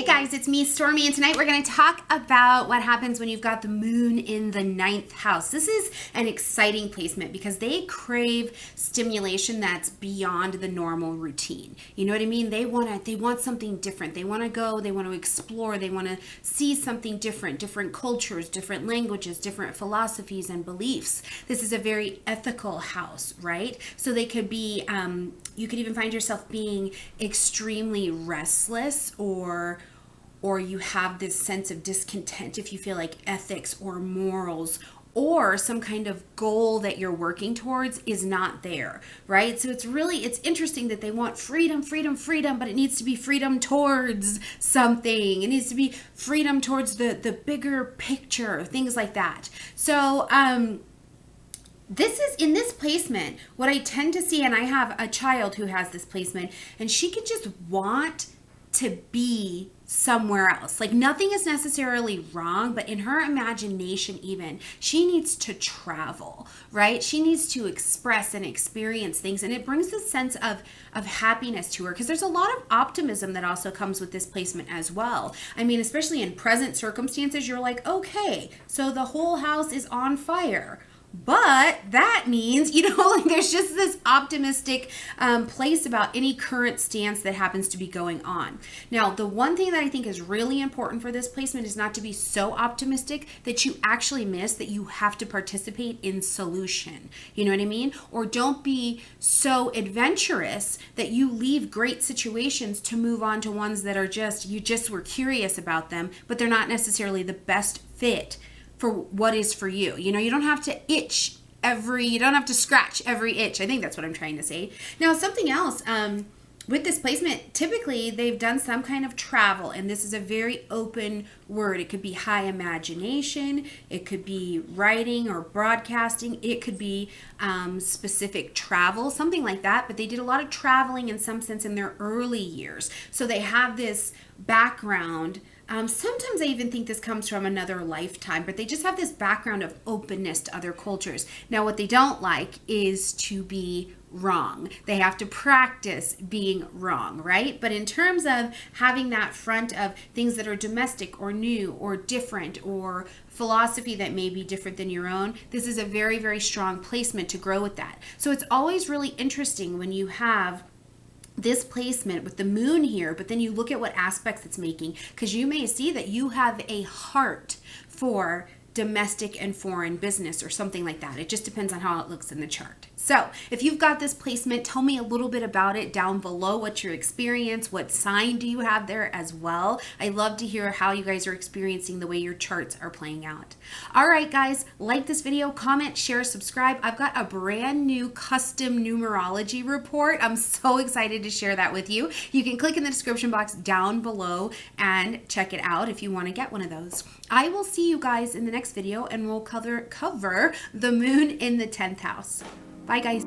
Hey guys, it's me, Stormie, and tonight we're going to talk about what happens when you've got the moon in the 9th house. This is an exciting placement because they crave stimulation that's beyond the normal routine. You know what I mean? They want something different. They want to go, they want to explore, they want to see something different, different cultures, different languages, different philosophies and beliefs. This is a very ethical house, right? So they could be, you could even find yourself being extremely restless or you have this sense of discontent if you feel like ethics or morals or some kind of goal that you're working towards is not there, right? So it's interesting that they want freedom, but it needs to be freedom towards something. It needs to be freedom towards the bigger picture, things like that. So, this is in this placement, what I tend to see, and I have a child who has this placement, and she could just want to be somewhere else. Like nothing is necessarily wrong, but in her imagination even, she needs to travel, right? She needs to express and experience things, and it brings this sense of happiness to her because there's a lot of optimism that also comes with this placement as well. I mean, especially in present circumstances, you're like, okay, so the whole house is on fire. But that means, like there's just this optimistic place about any current stance that happens to be going on. Now, the one thing that I think is really important for this placement is not to be so optimistic that you actually miss that you have to participate in solution. You know what I mean? Or don't be so adventurous that you leave great situations to move on to ones that are you just were curious about them, but they're not necessarily the best fit for what is for you. You don't have to you don't have to scratch every itch. I think that's what I'm trying to say. Now, something else, with this placement, typically they've done some kind of travel, and this is a very open word. It could be high imagination, it could be writing or broadcasting, it could be specific travel, something like that, but they did a lot of traveling in some sense in their early years. So they have this background. Sometimes I even think this comes from another lifetime, but they just have this background of openness to other cultures. Now, what they don't like is to be wrong. They have to practice being wrong, right? But in terms of having that front of things that are domestic or new or different or philosophy that may be different than your own, this is a very, very strong placement to grow with that. So it's always really interesting when you have this placement with the moon here, but then you look at what aspects it's making, because you may see that you have a heart for domestic and foreign business or something like that. It just depends on how it looks in the chart. So if you've got this placement, tell me a little bit about it down below. What's your experience? What sign do you have there as well? I love to hear how you guys are experiencing the way your charts are playing out. All right, guys, like this video, comment, share, subscribe. I've got a brand new custom numerology report. I'm so excited to share that with you. You can click in the description box down below and check it out if you want to get one of those. I will see you guys in the next video, and we'll cover the moon in the 10th house. Bye, guys.